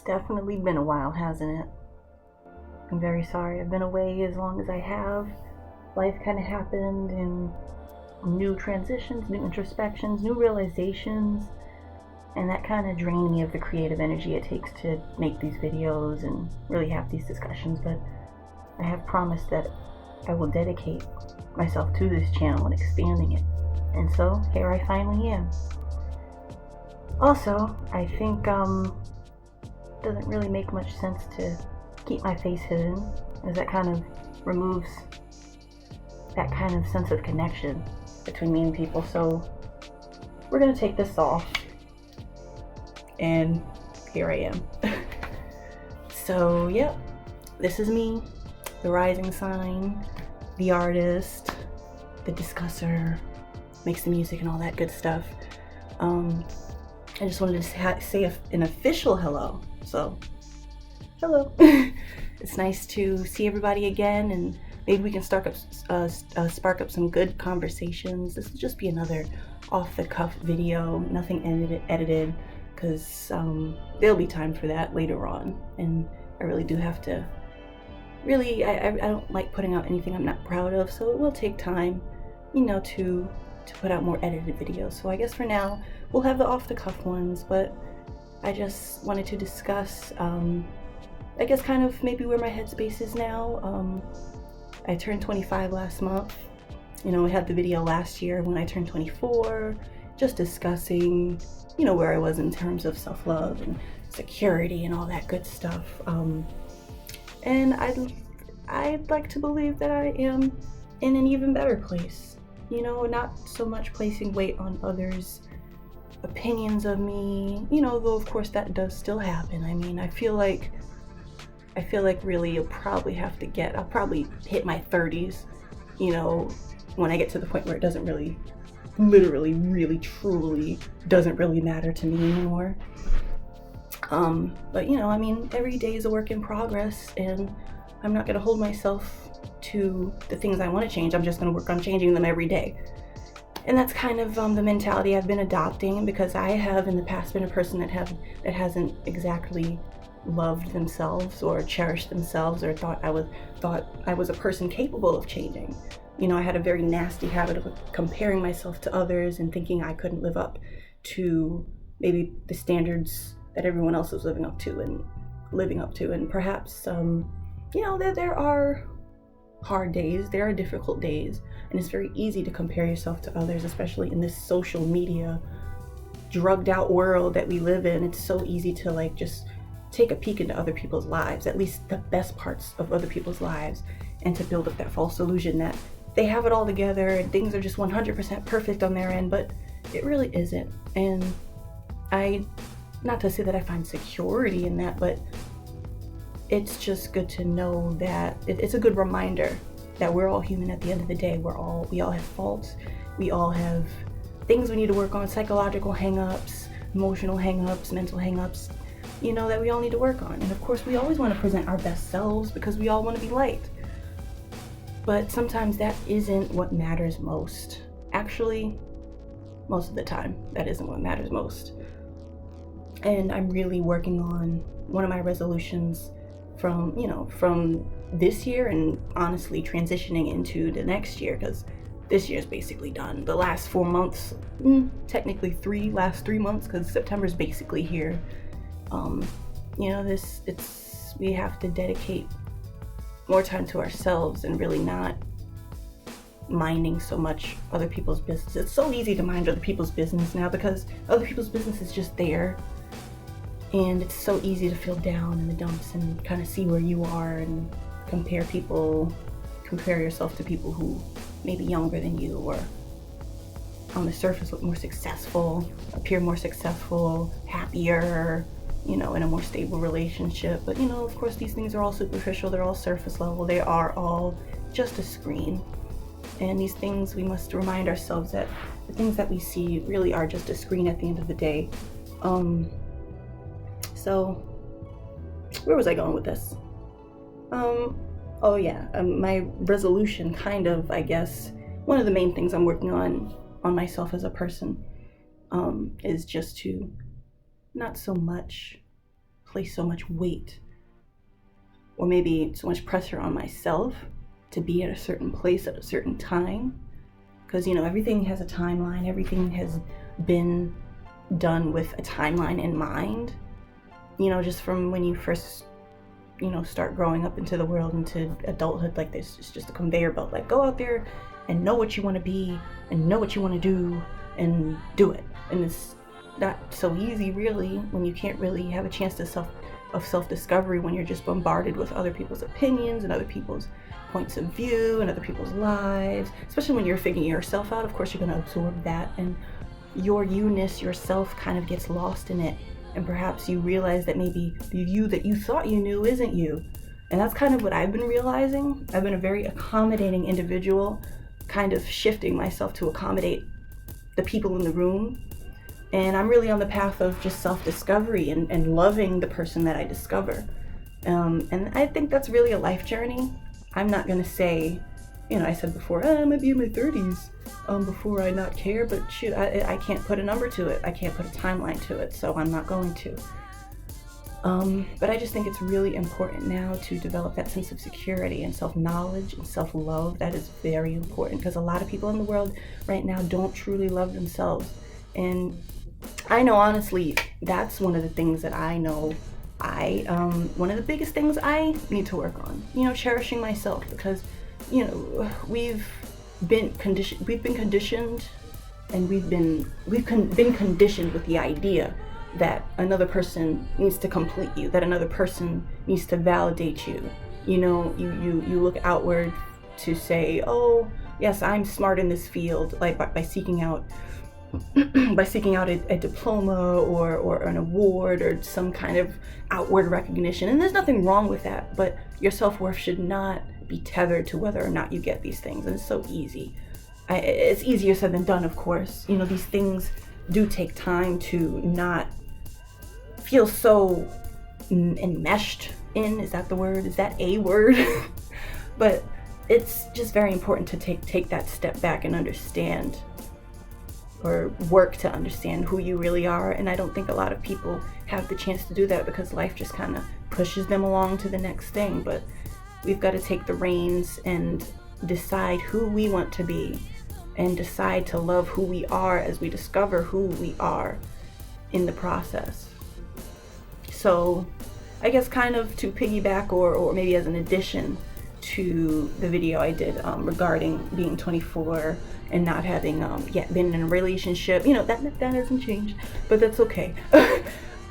It's definitely been a while, hasn't it? I'm very sorry I've been away as long as I have. Life kind of happened, and new transitions, new introspections, new realizations, and that kind of drained me of the creative energy it takes to make these videos and really have these discussions. But I have promised that I will dedicate myself to this channel and expanding it. And so here I finally am. Also, I think doesn't really make much sense to keep my face hidden, as that kind of removes that kind of sense of connection between me and people. So we're gonna take this off, and here I am. So yep, this is me, the rising sign, the artist, the discusser, makes the music and all that good stuff. I just wanted to say an official hello. So, hello. It's nice to see everybody again, and maybe we can spark up some good conversations. This will just be another off-the-cuff video, nothing edited, because there'll be time for that later on. And I really do have to. Really, I don't like putting out anything I'm not proud of, so it will take time, to put out more edited videos. So I guess for now, we'll have the off-the-cuff ones, but I just wanted to discuss, I guess kind of maybe where my headspace is now. I turned 25 last month. I had the video last year when I turned 24, just discussing, where I was in terms of self-love and security and all that good stuff. And I'd like to believe that I am in an even better place. Not so much placing weight on others' opinions of me, though of course that does still happen. I mean, I feel like really I'll probably hit my 30s, when I get to the point where it doesn't really, literally, really, truly doesn't really matter to me anymore. But every day is a work in progress, and I'm not gonna hold myself to the things I want to change. I'm just gonna work on changing them every day. And that's kind of the mentality I've been adopting, because I have in the past been a person that hasn't exactly loved themselves or cherished themselves, or thought I was a person capable of changing. I had a very nasty habit of comparing myself to others and thinking I couldn't live up to maybe the standards that everyone else was living up to. And perhaps there are hard days, there are difficult days, and it's very easy to compare yourself to others, especially in this social media drugged out world that we live in. It's so easy to just take a peek into other people's lives, at least the best parts of other people's lives, and to build up that false illusion that they have it all together and things are just 100% perfect on their end, but it really isn't. And not to say that I find security in that, but it's just good to know that it's a good reminder that we're all human at the end of the day. We all have faults. We all have things we need to work on, psychological hang-ups, emotional hang-ups, mental hang-ups, that we all need to work on. And of course, we always want to present our best selves because we all want to be liked. But sometimes that isn't what matters most. Actually, most of the time, that isn't what matters most. And I'm really working on one of my resolutions from this year, and honestly transitioning into the next year, because this year's basically done. The last 4 months, technically last 3 months, because September's basically here. We have to dedicate more time to ourselves and really not minding so much other people's business. It's so easy to mind other people's business now, because other people's business is just there. And it's so easy to feel down in the dumps and kind of see where you are and compare yourself to people who may be younger than you, or on the surface look more successful, appear more successful, happier, in a more stable relationship. But of course, these things are all superficial, they're all surface level, they are all just a screen. And these things, we must remind ourselves that the things that we see really are just a screen at the end of the day. So, where was I going with this? My resolution, kind of, I guess, one of the main things I'm working on myself as a person, is just to not so much place so much weight or maybe so much pressure on myself to be at a certain place at a certain time. Because, everything has a timeline. Everything has been done with a timeline in mind. Just from when you first, start growing up into the world, into adulthood, like this, it's just a conveyor belt. Like, go out there and know what you want to be and know what you want to do and do it. And it's not so easy, really, when you can't really have a chance to self-discovery, when you're just bombarded with other people's opinions and other people's points of view and other people's lives. Especially when you're figuring yourself out, of course you're going to absorb that, and your you-ness, yourself, kind of gets lost in it. And perhaps you realize that maybe the you that you thought you knew isn't you. And that's kind of what I've been realizing. I've been a very accommodating individual, kind of shifting myself to accommodate the people in the room. And I'm really on the path of just self-discovery and loving the person that I discover. And I think that's really a life journey. I'm not going to say, I said before, I might be in my 30s before I not care, but shoot, I can't put a number to it. I can't put a timeline to it, so I'm not going to. But I just think it's really important now to develop that sense of security and self-knowledge and self-love. That is very important, because a lot of people in the world right now don't truly love themselves. And I know, honestly, that's one of the things that I know one of the biggest things I need to work on, cherishing myself, because, we've been conditioned and we've been conditioned with the idea that another person needs to complete you, that another person needs to validate you. You look outward to say, oh, yes, I'm smart in this field, like by seeking out a diploma or an award or some kind of outward recognition. And there's nothing wrong with that, but your self-worth should not be tethered to whether or not you get these things. And it's so easy. It's easier said than done, of course. These things do take time to not feel so enmeshed in. Is that the word? Is that a word? But it's just very important to take that step back and understand, or work to understand, who you really are. And I don't think a lot of people have the chance to do that, because life just kind of pushes them along to the next thing. But we've got to take the reins and decide who we want to be, and decide to love who we are as we discover who we are in the process. So I guess kind of to piggyback, or maybe as an addition to the video I did regarding being 24 and not having yet been in a relationship, that hasn't changed, but that's okay.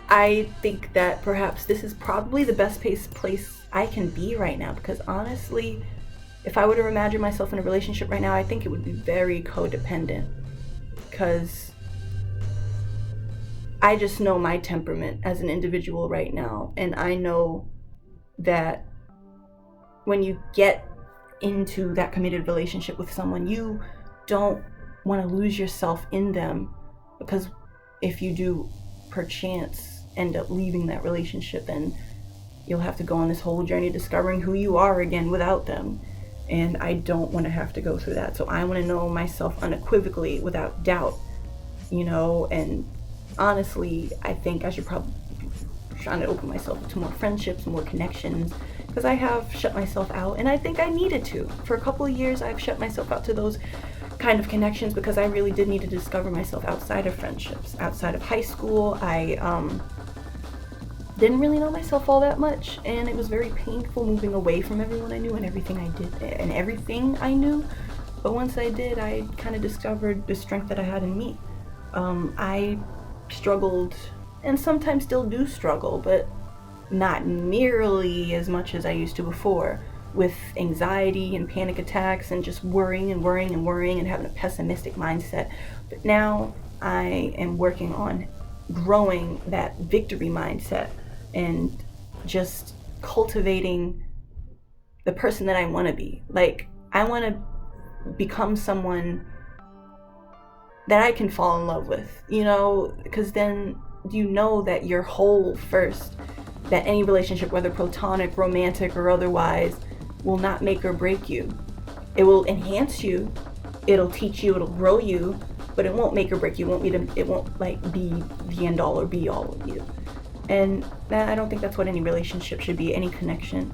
I think that perhaps this is probably the best place I can be right now, because honestly, if I were to imagine myself in a relationship right now, I think it would be very codependent, because I just know my temperament as an individual right now, and I know that when you get into that committed relationship with someone, you don't want to lose yourself in them, because if you do perchance end up leaving that relationship, then you'll have to go on this whole journey discovering who you are again without them. And I don't want to have to go through that. So I want to know myself unequivocally, without doubt, and honestly, I think I should probably be trying to open myself to more friendships, more connections, because I have shut myself out, and I think I needed to. For a couple of years, I've shut myself out to those kind of connections, because I really did need to discover myself outside of friendships. Outside of high school, I didn't really know myself all that much, and it was very painful moving away from everyone I knew and everything I did and everything I knew. But once I did, I kind of discovered the strength that I had in me. I struggled, and sometimes still do struggle, but not nearly as much as I used to before, with anxiety and panic attacks and just worrying and having a pessimistic mindset. But now I am working on growing that victory mindset and just cultivating the person that I want to be. Like, I want to become someone that I can fall in love with, because then that you're whole first, that any relationship, whether platonic, romantic, or otherwise, will not make or break you. It will enhance you, it'll teach you, it'll grow you, but it won't make or break you. It won't be the end all or be all of you. And I don't think that's what any relationship should be, any connection.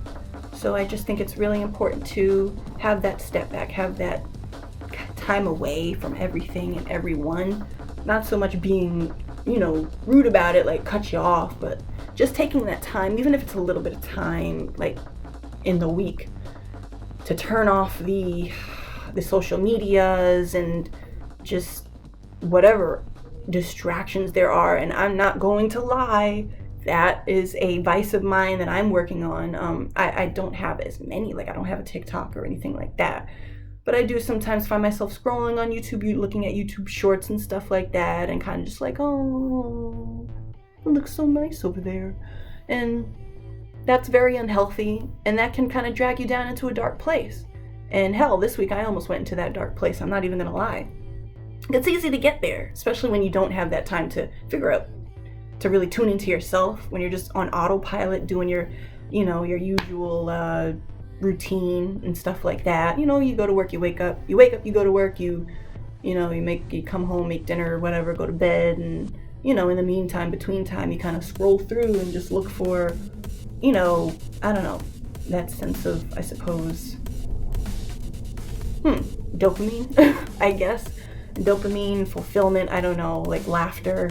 So I just think it's really important to have that step back, have that time away from everything and everyone. Not so much being, rude about it, like cut you off, but just taking that time, even if it's a little bit of time, like in the week, to turn off the social medias and just whatever distractions there are. And I'm not going to lie, that is a vice of mine that I'm working on. I don't have as many, like I don't have a TikTok or anything like that, but I do sometimes find myself scrolling on YouTube, looking at YouTube shorts and stuff like that, and kind of just like, oh, it looks so nice over there. And that's very unhealthy, and that can kind of drag you down into a dark place. And hell, this week I almost went into that dark place, I'm not even gonna lie. It's easy to get there, especially when you don't have that time to figure out, to really tune into yourself, when you're just on autopilot doing your usual routine and stuff like that. You go to work, you wake up, you go to work, you come home, make dinner or whatever, go to bed, and in the meantime, between time, you kind of scroll through and just look for, I don't know, that sense of, I suppose, dopamine, I guess. Dopamine, fulfillment, I don't know, like laughter,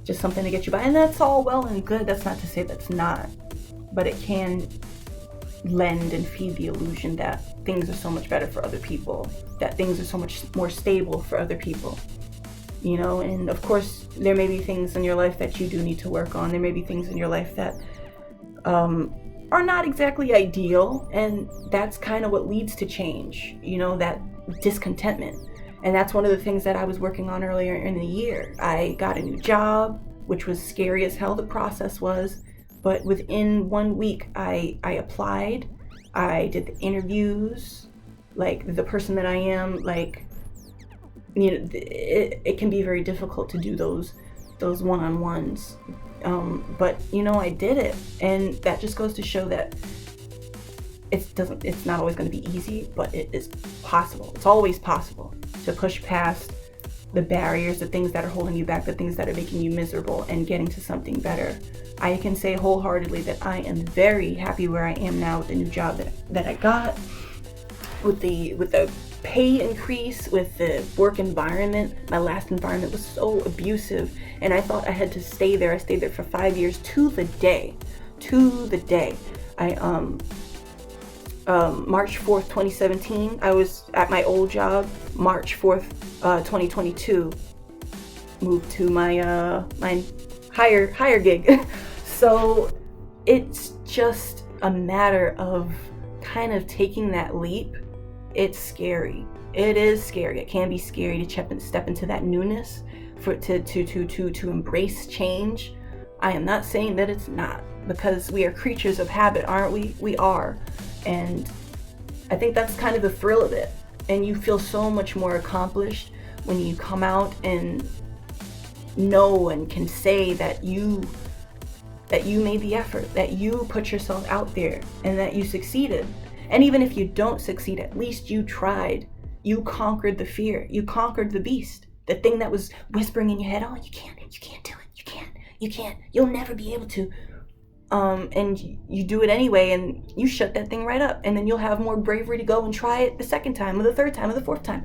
just something to get you by. And that's all well and good. That's not to say that's not. But it can lend and feed the illusion that things are so much better for other people, that things are so much more stable for other people. And of course, there may be things in your life that you do need to work on. There may be things in your life that are not exactly ideal. And that's kind of what leads to change, that discontentment. And that's one of the things that I was working on earlier in the year. I got a new job, which was scary as hell, the process was. But within 1 week, I applied. I did the interviews. Like, the person that I am, like, it can be very difficult to do those one-on-ones. But, I did it. And that just goes to show that it's not always going to be easy, but it is possible. It's always possible to push past the barriers, the things that are holding you back, the things that are making you miserable, and getting to something better. I can say wholeheartedly that I am very happy where I am now with the new job that I got, with the pay increase, with the work environment. My last environment was so abusive, and I thought I had to stay there. I stayed there for 5 years to the day. March 4th, 2017, I was at my old job. March 4th, 2022, moved to my my higher gig. So it's just a matter of kind of taking that leap. It's scary. It is scary. It can be scary to step into that newness, for to embrace change. I am not saying that it's not, because we are creatures of habit, aren't we? We are. And I think that's kind of the thrill of it. And you feel so much more accomplished when you come out and know and can say that you made the effort, that you put yourself out there, and that you succeeded. And even if you don't succeed, at least you tried. You conquered the fear. You conquered the beast. The thing that was whispering in your head, oh, you can't do it. You can't. You'll never be able to. And you do it anyway, and you shut that thing right up, and then you'll have more bravery to go and try it the second time or the third time or the fourth time.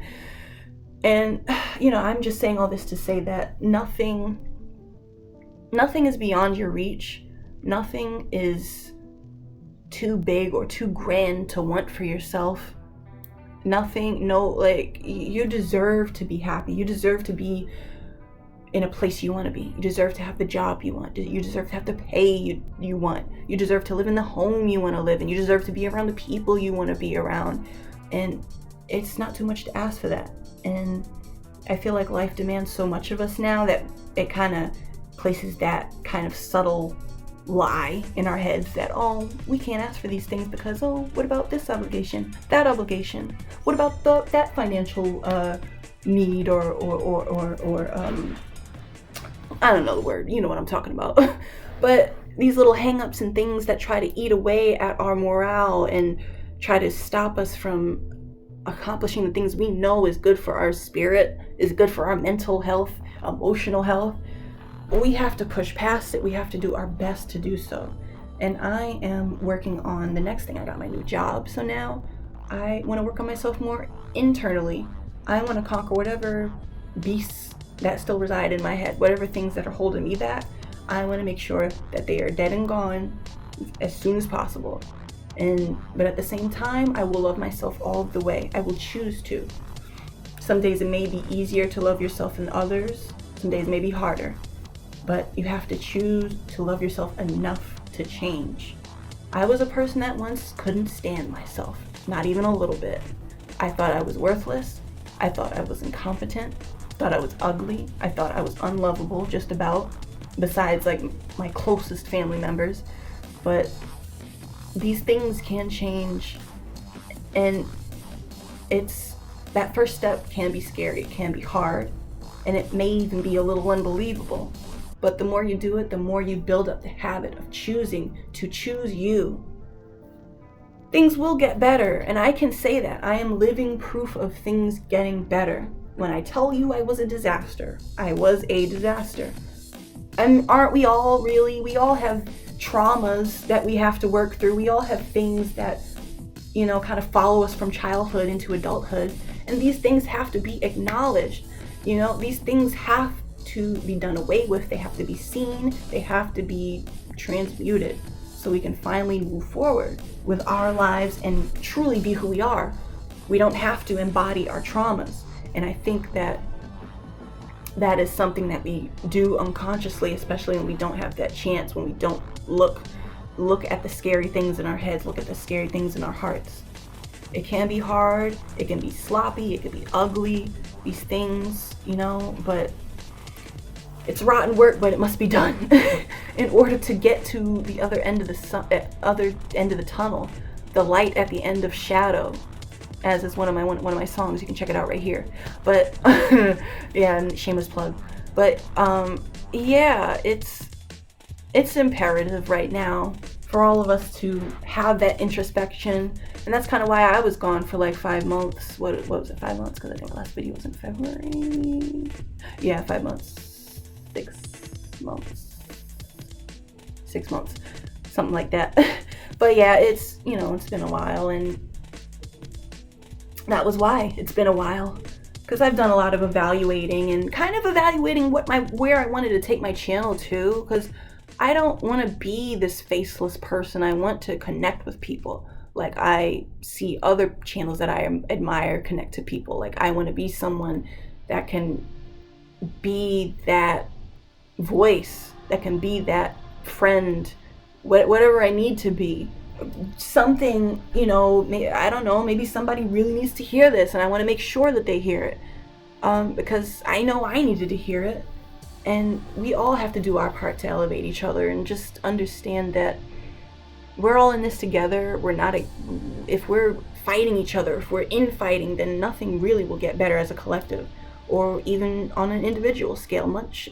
And I'm just saying all this to say that nothing is beyond your reach. Nothing is too big or too grand to want for yourself. You deserve to be happy. You deserve to be in a place you want to be. You deserve to have the job you want. You deserve to have the pay you want. You deserve to live in the home you want to live in. You deserve to be around the people you want to be around. And it's not too much to ask for that. And I feel like life demands so much of us now that it kind of places that kind of subtle lie in our heads that, oh, we can't ask for these things because, oh, what about this obligation, that obligation? What about that financial need or I don't know the word, you know what I'm talking about. But these little hang-ups and things that try to eat away at our morale and try to stop us from accomplishing the things we know is good for our spirit, is good for our mental health, emotional health. we have to push past it. We have to do our best to do so. And I am working on the next thing. I got my new job. So now I want to work on myself more internally. I want to conquer whatever beasts that still reside in my head, whatever things that are holding me back. I want to make sure that they are dead and gone as soon as possible. But at the same time, I will love myself all the way. I will choose to. Some days it may be easier to love yourself than others. Some days it may be harder. But you have to choose to love yourself enough to change. I was a person that once couldn't stand myself, not even a little bit. I thought I was worthless. I thought I was incompetent. Thought I was ugly. I thought I was unlovable, just about, besides like my closest family members. But these things can change, and that first step can be scary, it can be hard, and it may even be a little unbelievable. But the more you do it, the more you build up the habit of choosing to choose you. Things will get better, and I can say that. I am living proof of things getting better. When I tell you I was a disaster, I was a disaster. And aren't we all really? We all have traumas that we have to work through. We all have things that, kind of follow us from childhood into adulthood. And these things have to be acknowledged. These things have to be done away with. They have to be seen. They have to be transmuted so we can finally move forward with our lives and truly be who we are. We don't have to embody our traumas. And I think that is something that we do unconsciously, especially when we don't have that chance, when we don't look at the scary things in our heads, look at the scary things in our hearts. It can be hard, it can be sloppy, it can be ugly, these things, but it's rotten work, but it must be done in order to get to the other end of the tunnel, the light at the end of shadow, as is one of my songs. You can check it out right here. But yeah, and shameless plug. But yeah, it's imperative right now for all of us to have that introspection. And that's kind of why I was gone for like 5 months. What was it, 5 months? Because I think the last video was in February. Yeah, 5 months. 6 months. 6 months. Something like that. But yeah, it's been a while, and that was why it's been a while. Because I've done a lot of evaluating and kind of evaluating where I wanted to take my channel to. Because I don't want to be this faceless person. I want to connect with people. Like, I see other channels that I admire connect to people. Like, I want to be someone that can be that voice, that can be that friend, whatever I need to be. Something, I don't know, maybe somebody really needs to hear this, and I want to make sure that they hear it. Because I know I needed to hear it. And we all have to do our part to elevate each other and just understand that we're all in this together. If we're fighting each other, if we're infighting, then nothing really will get better as a collective, or even on an individual scale. Much,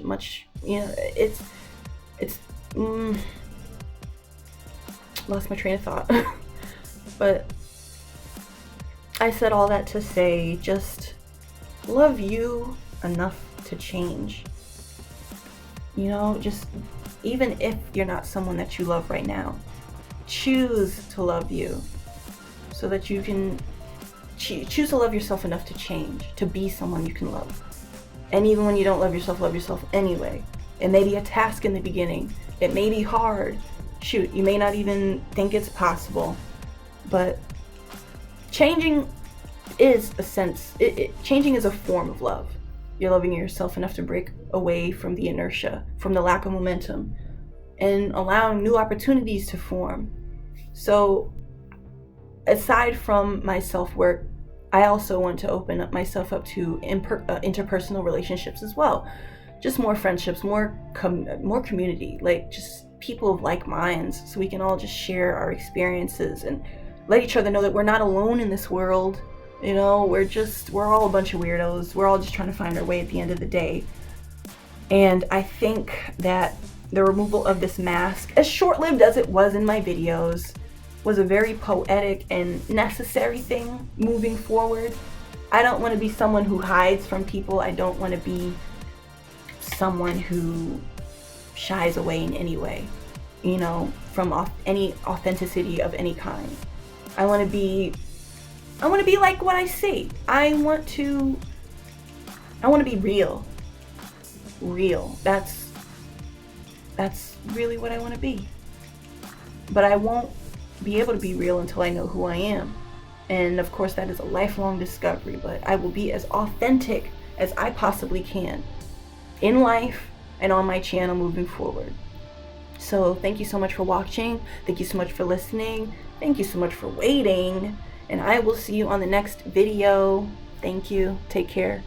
lost my train of thought. But I said all that to say, just love you enough to change. Just even if you're not someone that you love right now, choose to love you so that you can choose to love yourself enough to change, to be someone you can love. And even when you don't love yourself anyway. It may be a task in the beginning. It may be hard. Shoot, you may not even think it's possible. But changing is changing is a form of love. You're loving yourself enough to break away from the inertia, from the lack of momentum, and allowing new opportunities to form. So aside from my self-work, I also want to open up myself up to interpersonal relationships as well. Just more friendships, more community, like just people of like minds, so we can all just share our experiences and let each other know that we're not alone in this world. We're all a bunch of weirdos. We're all just trying to find our way at the end of the day. And I think that the removal of this mask, as short-lived as it was in my videos, was a very poetic and necessary thing moving forward. I don't want to be someone who hides from people. I don't want to be someone who shies away in any way, you know, from any authenticity of any kind. I want to be like what I see. I want to be real. That's really what I want to be. But I won't be able to be real until I know who I am. And of course that is a lifelong discovery, but I will be as authentic as I possibly can in life and on my channel moving forward. So thank you so much for watching. Thank you so much for listening. Thank you so much for waiting. And I will see you on the next video. Thank you. Take care.